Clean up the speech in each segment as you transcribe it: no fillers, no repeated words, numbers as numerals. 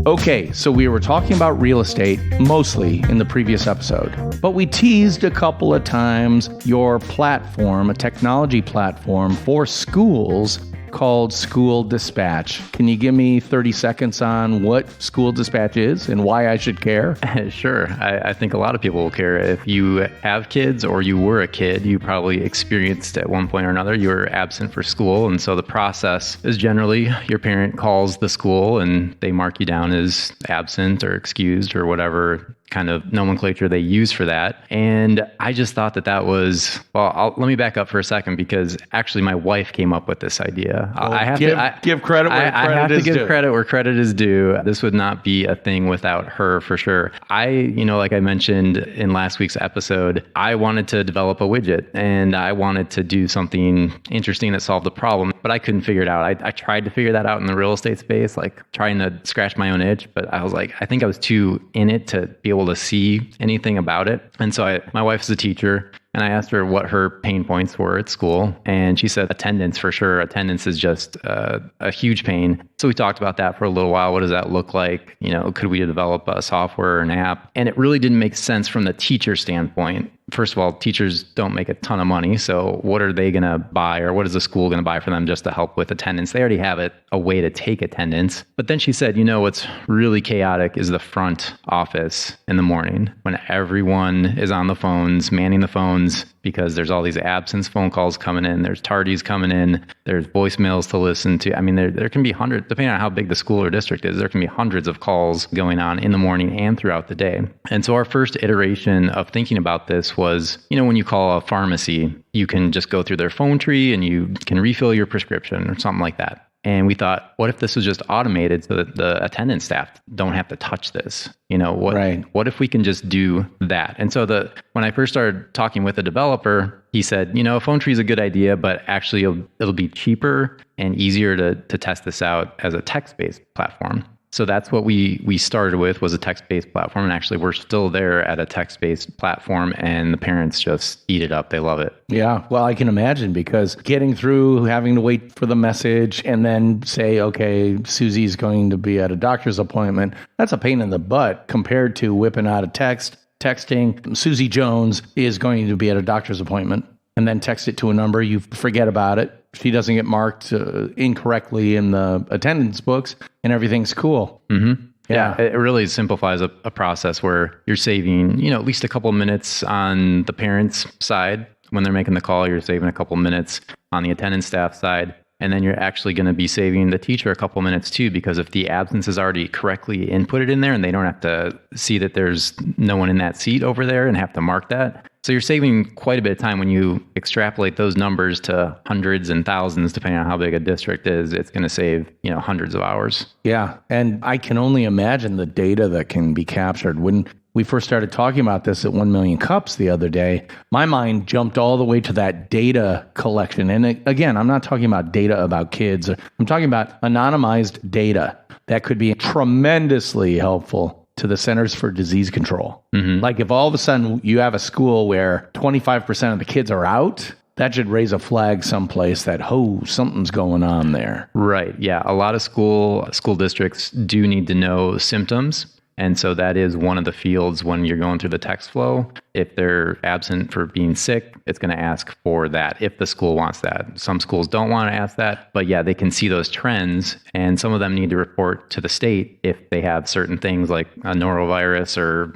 Okay, so we were talking about real estate mostly in the previous episode, but we teased a couple of times your platform, a technology platform for schools called School Dispatch. Can you give me 30 seconds on what School Dispatch is and why I should care? Sure. I think a lot of people will care. If you have kids or you were a kid, you probably experienced at one point or another you were absent for school. And so the process is generally your parent calls the school and they mark you down as absent or excused or whatever kind of nomenclature they use for that. And I just thought that was, let me back up for a second because actually my wife came up with this idea. I have to give credit where credit is due. Credit where credit is due. This would not be a thing without her for sure. Like I mentioned in last week's episode, I wanted to develop a widget and I wanted to do something interesting that solved the problem, but I couldn't figure it out. I tried to figure that out in the real estate space, like trying to scratch my own itch, but I was like, I think I was too in it to be able to see anything about it. And so my wife's a teacher and I asked her what her pain points were at school. And she said attendance for sure. Attendance is just a huge pain. So we talked about that for a little while. What does that look like? Could we develop a software or an app? And it really didn't make sense from the teacher standpoint. First of all, teachers don't make a ton of money. So what are they going to buy or what is the school going to buy for them just to help with attendance? They already have a way to take attendance. But then she said, what's really chaotic is the front office in the morning when everyone is on the phones, manning the phones because there's all these absence phone calls coming in. There's tardies coming in. There's voicemails to listen to. I mean, there can be hundreds, depending on how big the school or district is, there can be hundreds of calls going on in the morning and throughout the day. And so our first iteration of thinking about this was, when you call a pharmacy, you can just go through their phone tree and you can refill your prescription or something like that. And we thought, what if this was just automated so that the attendance staff don't have to touch this? What if we can just do that? And so when I first started talking with the developer, he said, a phone tree is a good idea, but actually it'll be cheaper and easier to test this out as a text-based platform. So that's what we started with, was a text-based platform. And actually, we're still there at a text-based platform and the parents just eat it up. They love it. Yeah, well, I can imagine because getting through, having to wait for the message and then say, okay, Susie's going to be at a doctor's appointment, that's a pain in the butt compared to whipping out a texting. Susie Jones is going to be at a doctor's appointment and then text it to a number. You forget about it. She doesn't get marked incorrectly in the attendance books and everything's cool. Mm-hmm. Yeah, it really simplifies a process where you're saving, at least a couple of minutes on the parents' side. When they're making the call, you're saving a couple of minutes on the attendance staff side. And then you're actually going to be saving the teacher a couple of minutes too, because if the absence is already correctly inputted in there and they don't have to see that there's no one in that seat over there and have to mark that. So you're saving quite a bit of time when you extrapolate those numbers to hundreds and thousands, depending on how big a district is. It's going to save, hundreds of hours. Yeah. And I can only imagine the data that can be captured. When we first started talking about this at 1 Million Cups the other day, my mind jumped all the way to that data collection. And again, I'm not talking about data about kids. I'm talking about anonymized data that could be tremendously helpful to the Centers for Disease Control. Mm-hmm. Like if all of a sudden you have a school where 25% of the kids are out, that should raise a flag someplace that, something's going on there. Right. Yeah. A lot of school districts do need to know symptoms. And so that is one of the fields when you're going through the text flow. If they're absent for being sick, it's going to ask for that if the school wants that. Some schools don't want to ask that, but yeah, they can see those trends. And some of them need to report to the state if they have certain things like a norovirus or,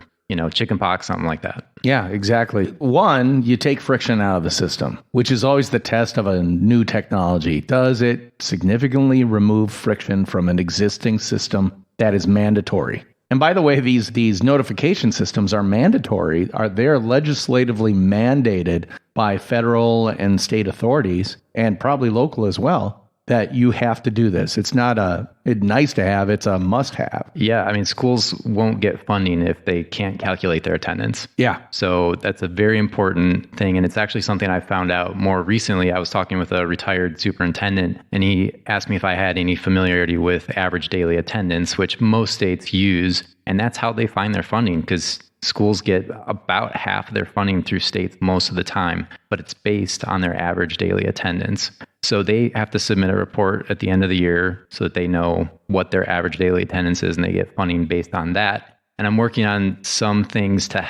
chickenpox, something like that. Yeah, exactly. One, you take friction out of the system, which is always the test of a new technology. Does it significantly remove friction from an existing system that is mandatory? And by the way, these notification systems are mandatory. They're legislatively mandated by federal and state authorities, and probably local as well, that you have to do this. It's not a nice to have, it's a must have. Yeah, I mean, schools won't get funding if they can't calculate their attendance. Yeah. So that's a very important thing. And it's actually something I found out more recently. I was talking with a retired superintendent and he asked me if I had any familiarity with average daily attendance, which most states use. And that's how they find their funding because schools get about half of their funding through states most of the time, but it's based on their average daily attendance. So they have to submit a report at the end of the year so that they know what their average daily attendance is, and they get funding based on that. And I'm working on some things to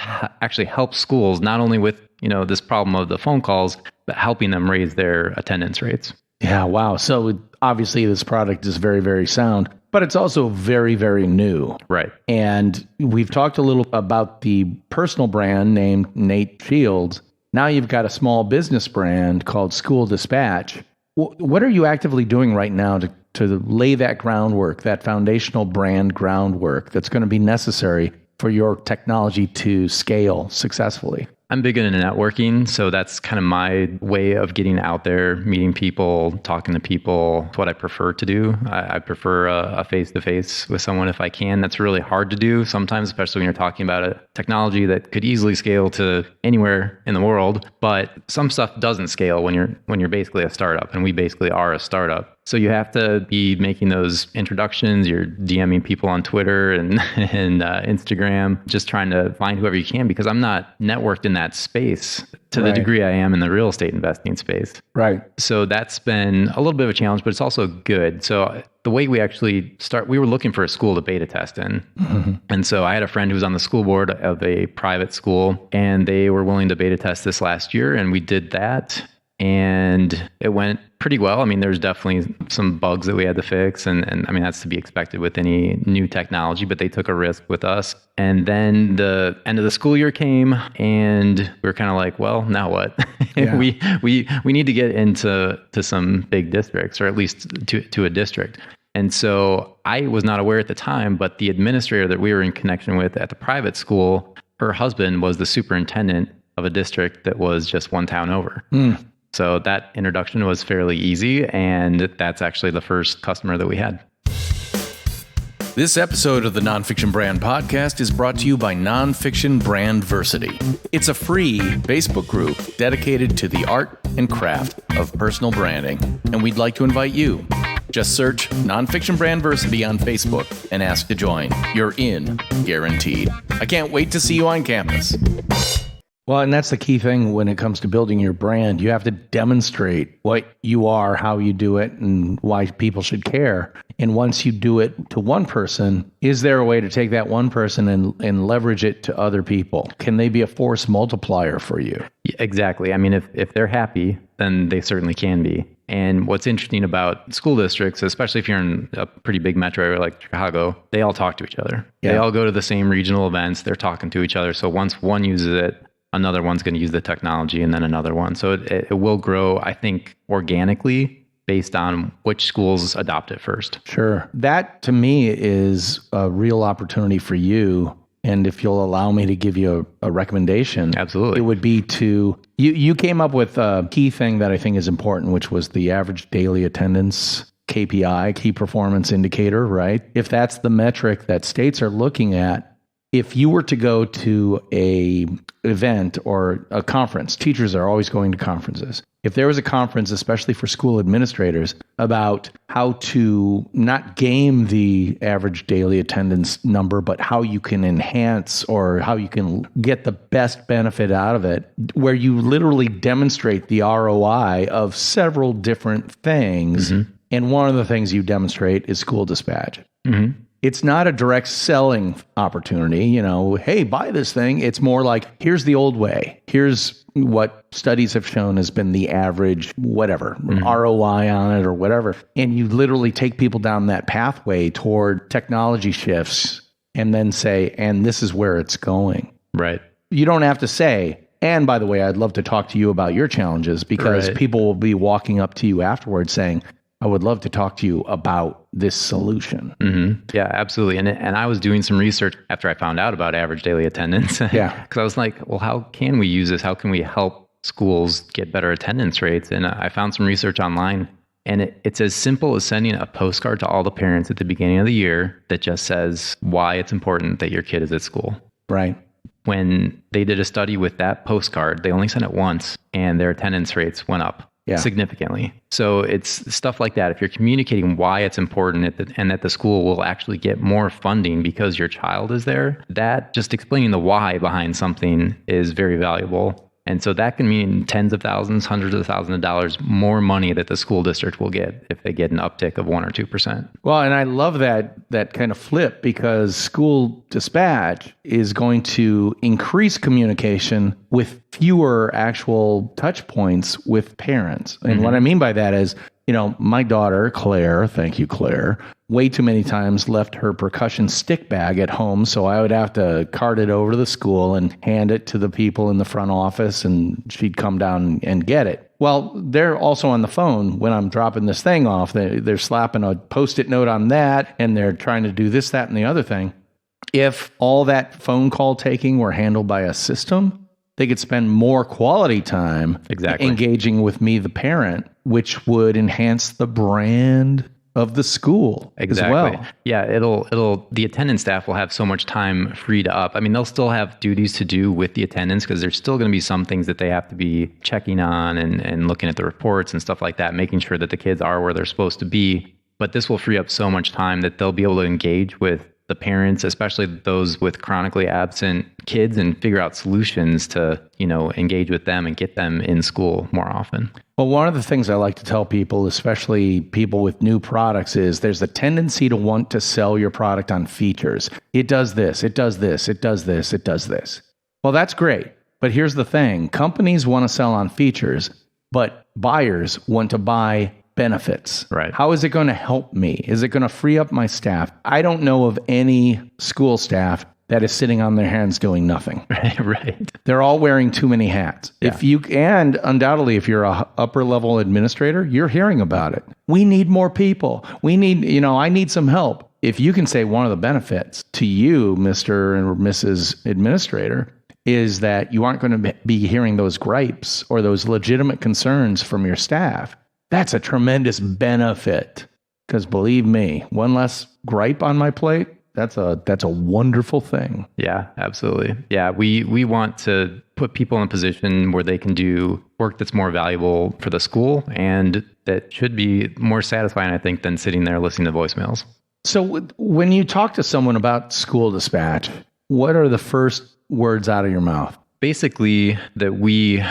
actually help schools, not only with, this problem of the phone calls, but helping them raise their attendance rates. Yeah, wow. So obviously this product is very, very sound, but it's also very, very new. Right. And we've talked a little about the personal brand named Nate Shields. Now you've got a small business brand called School Dispatch. What are you actively doing right now to lay that groundwork, that foundational brand groundwork that's going to be necessary for your technology to scale successfully? I'm big into networking, so that's kind of my way of getting out there, meeting people, talking to people. It's what I prefer to do. I prefer a face-to-face with someone if I can. That's really hard to do sometimes, especially when you're talking about a technology that could easily scale to anywhere in the world. But some stuff doesn't scale when you're basically a startup, and we basically are a startup. So you have to be making those introductions. You're DMing people on Twitter and Instagram, just trying to find whoever you can, because I'm not networked in that space to the degree I am in the real estate investing space. Right. So that's been a little bit of a challenge, but it's also good. So the way we actually we were looking for a school to beta test in. Mm-hmm. And so I had a friend who was on the school board of a private school, and they were willing to beta test this last year. And we did that. And it went pretty well. I mean, there's definitely some bugs that we had to fix. And I mean, that's to be expected with any new technology, but they took a risk with us. And then the end of the school year came, and we were kind of like, well, now what? Yeah. we need to get into some big districts, or at least to a district. And so I was not aware at the time, but the administrator that we were in connection with at the private school, her husband was the superintendent of a district that was just one town over. Mm. So that introduction was fairly easy, and that's actually the first customer that we had. This episode of the Nonfiction Brand Podcast is brought to you by Nonfiction Brandversity. It's a free Facebook group dedicated to the art and craft of personal branding, and we'd like to invite you. Just search Nonfiction Brandversity on Facebook and ask to join. You're in, guaranteed. I can't wait to see you on campus. Well, and that's the key thing when it comes to building your brand. You have to demonstrate what you are, how you do it, and why people should care. And once you do it to one person, is there a way to take that one person and leverage it to other people? Can they be a force multiplier for you? Yeah, exactly. I mean, if they're happy, then they certainly can be. And what's interesting about school districts, especially if you're in a pretty big metro area like Chicago, they all talk to each other. Yeah. They all go to the same regional events. They're talking to each other. So once one uses it, another one's going to use the technology, and then another one. So it will grow, I think, organically based on which schools adopt it first. Sure. That, to me, is a real opportunity for you. And if you'll allow me to give you a recommendation, absolutely, it would be you came up with a key thing that I think is important, which was the average daily attendance KPI, key performance indicator, right? If that's the metric that states are looking at, if you were to go to a event or a conference, teachers are always going to conferences. If there was a conference, especially for school administrators, about how to not game the average daily attendance number, but how you can enhance or how you can get the best benefit out of it, where you literally demonstrate the ROI of several different things. Mm-hmm. And one of the things you demonstrate is School Dispatch. Mm-hmm. It's not a direct selling opportunity, hey, buy this thing. It's more like, here's the old way. Here's what studies have shown has been the average, whatever, ROI on it or whatever. And you literally take people down that pathway toward technology shifts and then say, and this is where it's going. Right. You don't have to say, and by the way, I'd love to talk to you about your challenges, because people will be walking up to you afterwards saying, I would love to talk to you about this solution. Mm-hmm. Yeah, absolutely. And I was doing some research after I found out about average daily attendance. Yeah. Because I was like, well, how can we use this? How can we help schools get better attendance rates? And I found some research online. And it's as simple as sending a postcard to all the parents at the beginning of the year that just says why it's important that your kid is at school. Right. When they did a study with that postcard, they only sent it once, and their attendance rates went up. significantly. So it's stuff like that. If you're communicating why it's important and that the school will actually get more funding because your child is there, that just explaining the why behind something is very valuable. And so that can mean tens of thousands, hundreds of thousands of dollars more money that the school district will get if they get an uptick of 1 or 2%. Well, and I love that kind of flip, because school dispatch is going to increase communication with fewer actual touch points with parents. And what I mean by that is, my daughter, Claire, thank you, Claire, way too many times left her percussion stick bag at home. So I would have to cart it over to the school and hand it to the people in the front office, and she'd come down and get it. Well, they're also on the phone when I'm dropping this thing off. They're slapping a Post-it note on that, and they're trying to do this, that, and the other thing. If all that phone call taking were handled by a system, they could spend more quality time engaging with me, the parent, which would enhance the brand of the school as well. Yeah, the attendance staff will have so much time freed up. I mean, they'll still have duties to do with the attendance, because there's still going to be some things that they have to be checking on and looking at the reports and stuff like that, making sure that the kids are where they're supposed to be. But this will free up so much time that they'll be able to engage with the parents, especially those with chronically absent kids, and figure out solutions to, engage with them and get them in school more often. Well, one of the things I like to tell people, especially people with new products, is there's a tendency to want to sell your product on features. It does this, it does this, it does this, it does this. Well, that's great. But here's the thing. Companies want to sell on features, but buyers want to buy benefits. Right. How is it going to help me? Is it going to free up my staff? I don't know of any school staff that is sitting on their hands doing nothing. Right. They're all wearing too many hats. Yeah. And undoubtedly, if you're a upper level administrator, you're hearing about it. We need more people. I need some help. If you can say one of the benefits to you, Mr. and Mrs. Administrator, is that you aren't going to be hearing those gripes or those legitimate concerns from your staff, that's a tremendous benefit, because believe me, one less gripe on my plate, that's a wonderful thing. Yeah, absolutely. Yeah, we want to put people in a position where they can do work that's more valuable for the school, and that should be more satisfying, I think, than sitting there listening to voicemails. So when you talk to someone about school dispatch, what are the first words out of your mouth? Basically, that we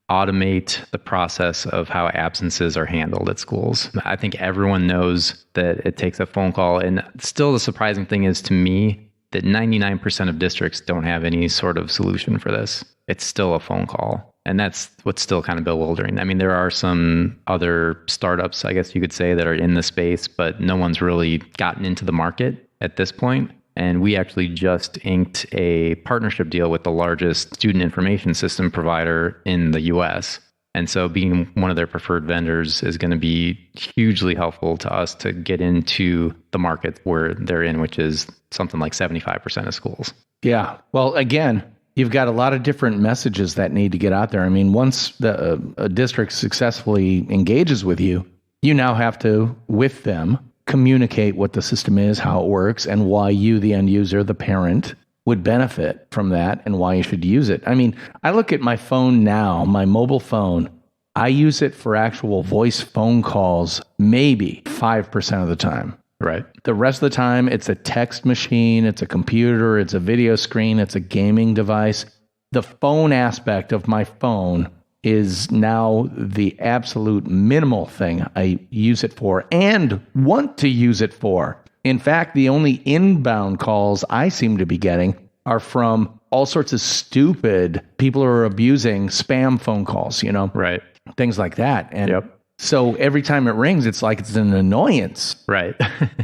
automate the process of how absences are handled at schools. I think everyone knows that it takes a phone call. And still, the surprising thing is to me that 99% of districts don't have any sort of solution for this. It's still a phone call. And that's what's still kind of bewildering. I mean, there are some other startups, I guess you could say, that are in the space, but no one's really gotten into the market at this point. And we actually just inked a partnership deal with the largest student information system provider in the US. And so being one of their preferred vendors is going to be hugely helpful to us to get into the market where they're in, which is something like 75% of schools. Yeah. Well, again, you've got a lot of different messages that need to get out there. I mean, once a district successfully engages with you, you now have to, with them, communicate what the system is, how it works, and why you, the end user, the parent, would benefit from that and why you should use it. I mean, I look at my phone now, my mobile phone, I use it for actual voice phone calls maybe 5% of the time. Right. The rest of the time, it's a text machine, it's a computer, it's a video screen, it's a gaming device. The phone aspect of my phone is now the absolute minimal thing I use it for and want to use it for. In fact, the only inbound calls I seem to be getting are from all sorts of stupid people who are abusing spam phone calls, Right. Things like that. And so every time it rings, it's like it's an annoyance. Right.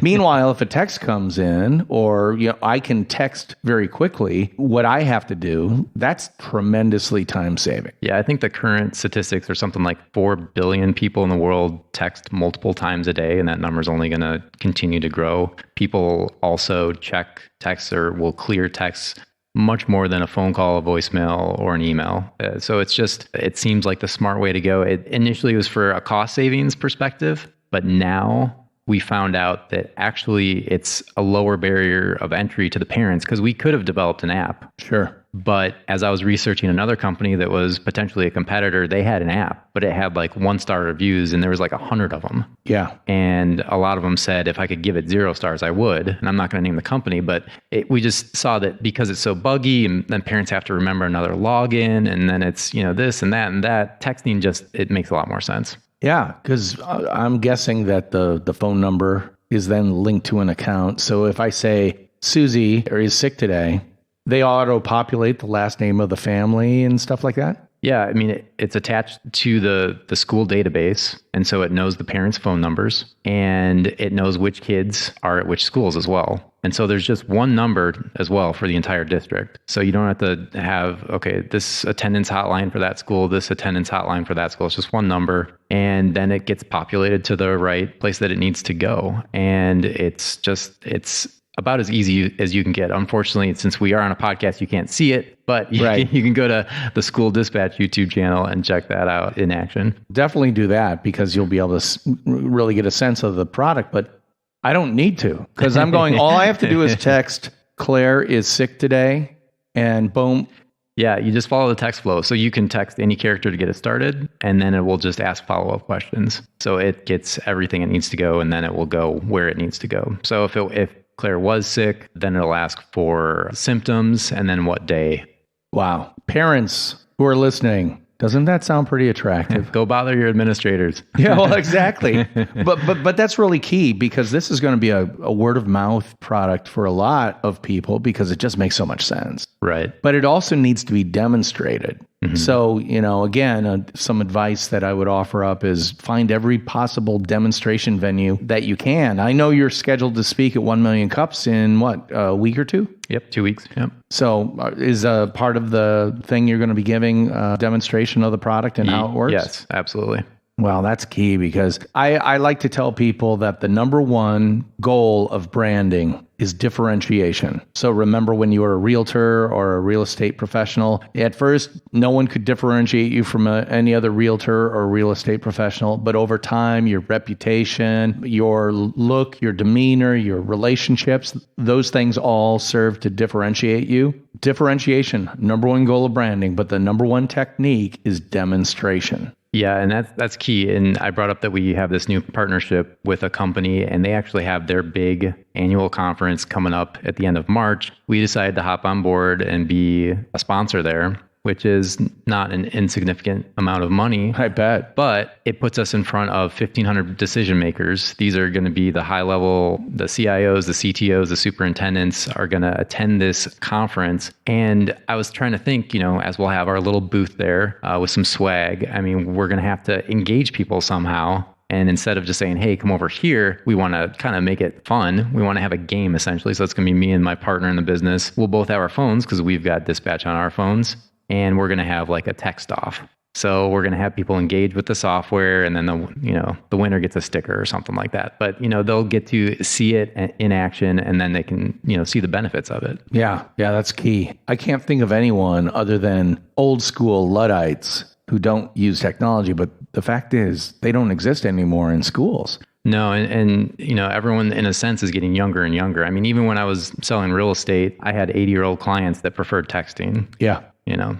Meanwhile, if a text comes in, or I can text very quickly what I have to do, that's tremendously time saving. Yeah, I think the current statistics are something like 4 billion people in the world text multiple times a day, and that number is only going to continue to grow. People also check texts or will clear texts much more than a phone call, a voicemail, or an email. So it seems like the smart way to go. It initially was for a cost savings perspective, but now we found out that actually it's a lower barrier of entry to the parents, because we could have developed an app. Sure. But as I was researching another company that was potentially a competitor, they had an app, but it had like 1-star reviews and there was like 100 of them. Yeah. And a lot of them said if I could give it 0 stars, I would. And I'm not going to name the company, but we just saw that because it's so buggy and then parents have to remember another login and then it's, this and that, texting it makes a lot more sense. Yeah, because I'm guessing that the phone number is then linked to an account. So if I say Susie is sick today, they auto-populate the last name of the family and stuff like that? Yeah, I mean, it's attached to the school database, and so it knows the parents' phone numbers, and it knows which kids are at which schools as well. And so there's just one number as well for the entire district. So you don't have to have, this attendance hotline for that school, this attendance hotline for that school. It's just one number, and then it gets populated to the right place that it needs to go. And it's about as easy as you can get. Unfortunately, since we are on a podcast, you can't see it, but you can go to the School Dispatch YouTube channel and check that out in action. Definitely do that because you'll be able to really get a sense of the product, but I don't need to because I'm going, all I have to do is text Claire is sick today and boom. Yeah, you just follow the text flow. So you can text any character to get it started, and then it will just ask follow-up questions. So it gets everything it needs to go, and then it will go where it needs to go. So if Claire was sick, then it'll ask for symptoms and then what day. Wow. Parents who are listening, doesn't that sound pretty attractive? Go bother your administrators. Yeah, well, exactly. But that's really key because this is going to be a word of mouth product for a lot of people because it just makes so much sense. Right. But it also needs to be demonstrated. Mm-hmm. So, again, some advice that I would offer up is find every possible demonstration venue that you can. I know you're scheduled to speak at 1 Million Cups in a week or two? Yep, 2 weeks. Yep. So is a part of the thing you're going to be giving a demonstration of the product and how it works? Yes, absolutely. Well, that's key because I like to tell people that the number one goal of branding is differentiation. So remember when you were a realtor or a real estate professional, at first, no one could differentiate you from any other realtor or real estate professional. But over time, your reputation, your look, your demeanor, your relationships, those things all serve to differentiate you. Differentiation, number one goal of branding, but the number one technique is demonstration. Yeah, and that's key. And I brought up that we have this new partnership with a company, and they actually have their big annual conference coming up at the end of March. We decided to hop on board and be a sponsor there, which is not an insignificant amount of money. I bet. But it puts us in front of 1,500 decision makers. These are going to be the high level, the CIOs, the CTOs, the superintendents are going to attend this conference. And I was trying to think, as we'll have our little booth there with some swag, I mean, we're going to have to engage people somehow. And instead of just saying, hey, come over here, we want to kind of make it fun. We want to have a game, essentially. So it's going to be me and my partner in the business. We'll both have our phones because we've got Dispatch on our phones. And we're going to have like a text off. So we're going to have people engage with the software, and then the winner gets a sticker or something like that. But they'll get to see it in action, and then they can see the benefits of it. Yeah, that's key. I can't think of anyone other than old school Luddites who don't use technology, but the fact is they don't exist anymore in schools. No, and everyone in a sense is getting younger and younger. I mean, even when I was selling real estate, I had 80-year-old clients that preferred texting. Yeah.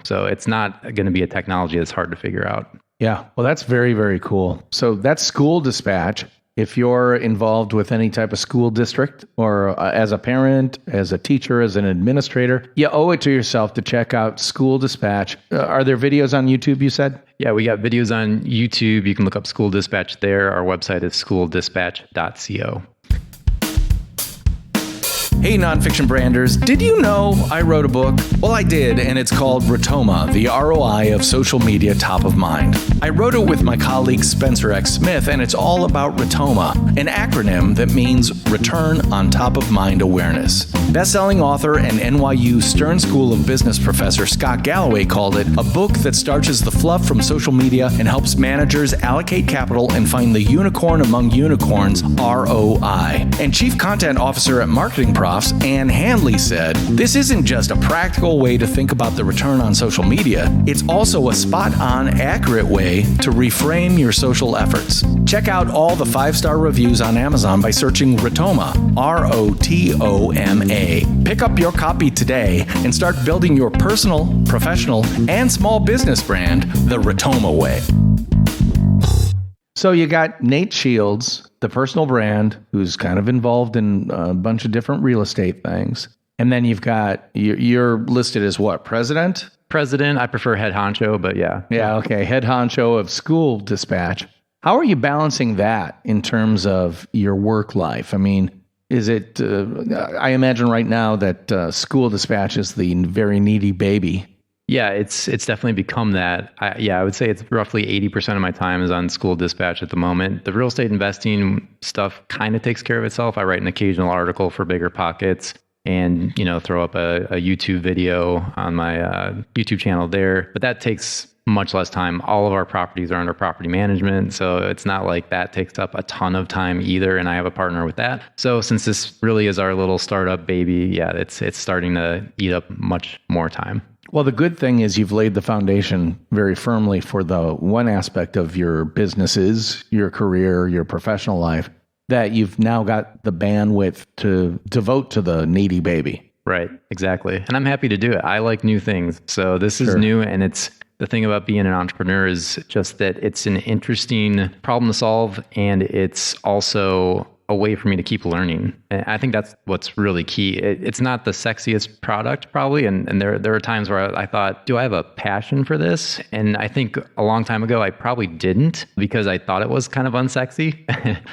So it's not going to be a technology that's hard to figure out. Yeah. Well, that's very, very cool. So that's School Dispatch. If you're involved with any type of school district or as a parent, as a teacher, as an administrator, you owe it to yourself to check out School Dispatch. Are there videos on YouTube, you said? Yeah, we got videos on YouTube. You can look up School Dispatch there. Our website is schooldispatch.co. Hey, nonfiction branders, did you know I wrote a book? Well, I did, and it's called Rotoma, the ROI of Social Media Top of Mind. I wrote it with my colleague Spencer X. Smith, and it's all about Rotoma, an acronym that means Return on Top of Mind Awareness. Best-selling author and NYU Stern School of Business professor Scott Galloway called it a book that starches the fluff from social media and helps managers allocate capital and find the unicorn among unicorns, ROI. And Chief Content Officer at Marketing Prof, trade-offs, and Handley said, "This isn't just a practical way to think about the return on social media, it's also a spot-on, accurate way to reframe your social efforts." Check out all the 5-star reviews on Amazon by searching Rotoma, Rotoma. Pick up your copy today and start building your personal, professional, and small business brand the Rotoma way. So you got Nate Shields, the personal brand, who's kind of involved in a bunch of different real estate things. And then you've got, you're listed as what, president? President, I prefer head honcho, but yeah. Yeah, okay, head honcho of School Dispatch. How are you balancing that in terms of your work life? I mean, is it, I imagine right now that School Dispatch is the very needy baby. Yeah, it's definitely become that. I would say it's roughly 80% of my time is on School Dispatch at the moment. The real estate investing stuff kind of takes care of itself. I write an occasional article for Bigger Pockets and, throw up a YouTube video on my YouTube channel there. But that takes much less time. All of our properties are under property management, so it's not like that takes up a ton of time either, and I have a partner with that. So since this really is our little startup baby, yeah, it's starting to eat up much more time. Well, the good thing is you've laid the foundation very firmly for the one aspect of your businesses, your career, your professional life, that you've now got the bandwidth to devote to the needy baby. Right, exactly. And I'm happy to do it. I like new things. So this is new, and it's the thing about being an entrepreneur is just that it's an interesting problem to solve, and it's also a way for me to keep learning. And I think that's what's really key. It's not the sexiest product probably. And there are times where I thought, do I have a passion for this? And I think a long time ago, I probably didn't because I thought it was kind of unsexy.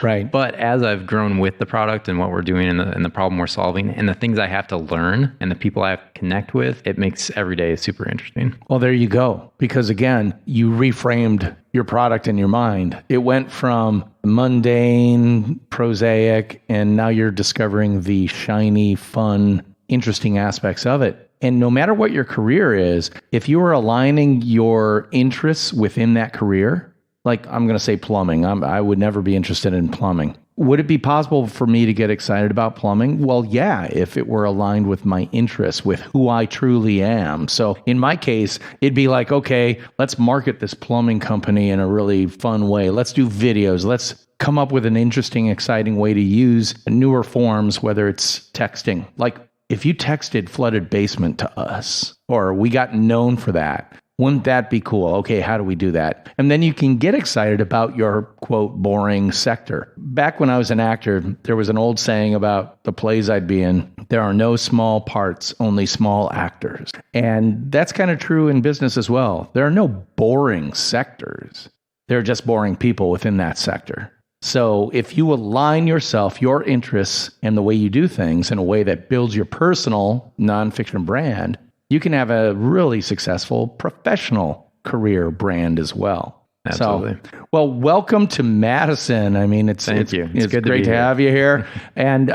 Right. But as I've grown with the product and what we're doing and the problem we're solving and the things I have to learn and the people I have to connect with, it makes every day super interesting. Well, there you go. Because again, you reframed your product in your mind. It went from mundane, prosaic, and now you're discovering the shiny, fun, interesting aspects of it. And no matter what your career is, if you are aligning your interests within that career, like I'm going to say plumbing, I would never be interested in plumbing. Would it be possible for me to get excited about plumbing? Well, yeah, if it were aligned with my interests, with who I truly am. So in my case, it'd be like, okay, let's market this plumbing company in a really fun way. Let's do videos. Let's come up with an interesting, exciting way to use newer forms, whether it's texting. Like if you texted flooded basement to us, or we got known for that, wouldn't that be cool? Okay, how do we do that? And then you can get excited about your, quote, boring sector. Back when I was an actor, there was an old saying about the plays I'd be in, there are no small parts, only small actors. And that's kind of true in business as well. There are no boring sectors. There are just boring people within that sector. So if you align yourself, your interests, and the way you do things in a way that builds your personal nonfiction brand, you can have a really successful professional career brand as well. Absolutely. So, well, welcome to Madison. I mean, it's Thank you. It's good great to to have you here. And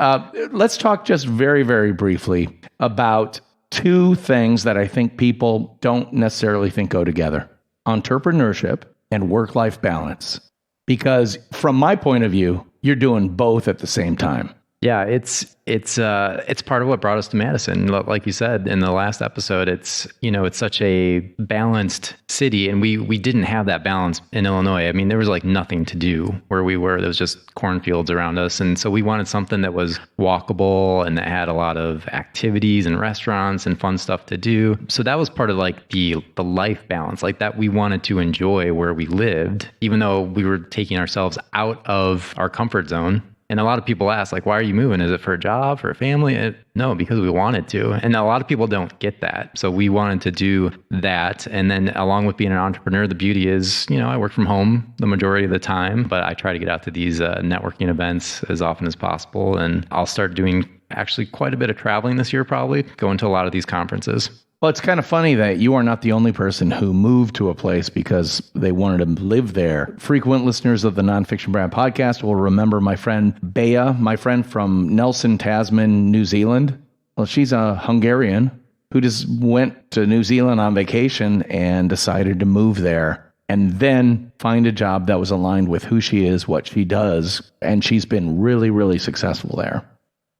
let's talk just very, very briefly about two things that I think people don't necessarily think go together: entrepreneurship and work-life balance. Because from my point of view, you're doing both at the same time. Yeah, it's part of what brought us to Madison. Like you said in the last episode, it's such a balanced city, and we didn't have that balance in Illinois. I mean, there was like nothing to do where we were. There was just cornfields around us, and so we wanted something that was walkable and that had a lot of activities and restaurants and fun stuff to do. So that was part of like the life balance, like that we wanted to enjoy where we lived, even though we were taking ourselves out of our comfort zone. And a lot of people ask, like, why are you moving? Is it for a job, for a family? No, because we wanted to. And a lot of people don't get that. So we wanted to do that. And then along with being an entrepreneur, the beauty is, I work from home the majority of the time, but I try to get out to these networking events as often as possible. And I'll start doing actually quite a bit of traveling this year, probably going to a lot of these conferences. Well, it's kind of funny that you are not the only person who moved to a place because they wanted to live there. Frequent listeners of the Nonfiction Brand podcast will remember my friend Bea, my friend from Nelson, Tasman, New Zealand. Well, she's a Hungarian who just went to New Zealand on vacation and decided to move there and then find a job that was aligned with who she is, what she does, and she's been really, really successful there.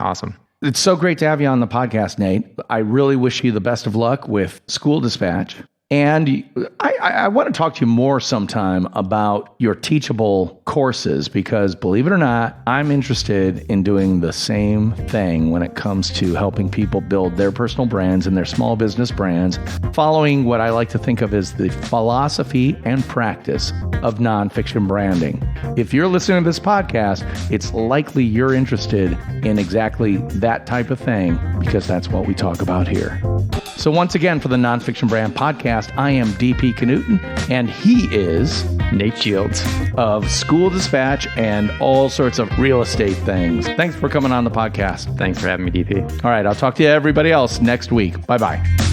Awesome. It's so great to have you on the podcast, Nate. I really wish you the best of luck with School Dispatch. And I want to talk to you more sometime about your teachable courses, because believe it or not, I'm interested in doing the same thing when it comes to helping people build their personal brands and their small business brands, following what I like to think of as the philosophy and practice of nonfiction branding. If you're listening to this podcast, it's likely you're interested in exactly that type of thing, because that's what we talk about here. So once again, for the Nonfiction Brand Podcast, I am DP Knudten, and he is Nate Shields of School Dispatch and all sorts of real estate things. Thanks for coming on the podcast. Thanks for having me, DP. All right, I'll talk to you everybody else next week. Bye-bye.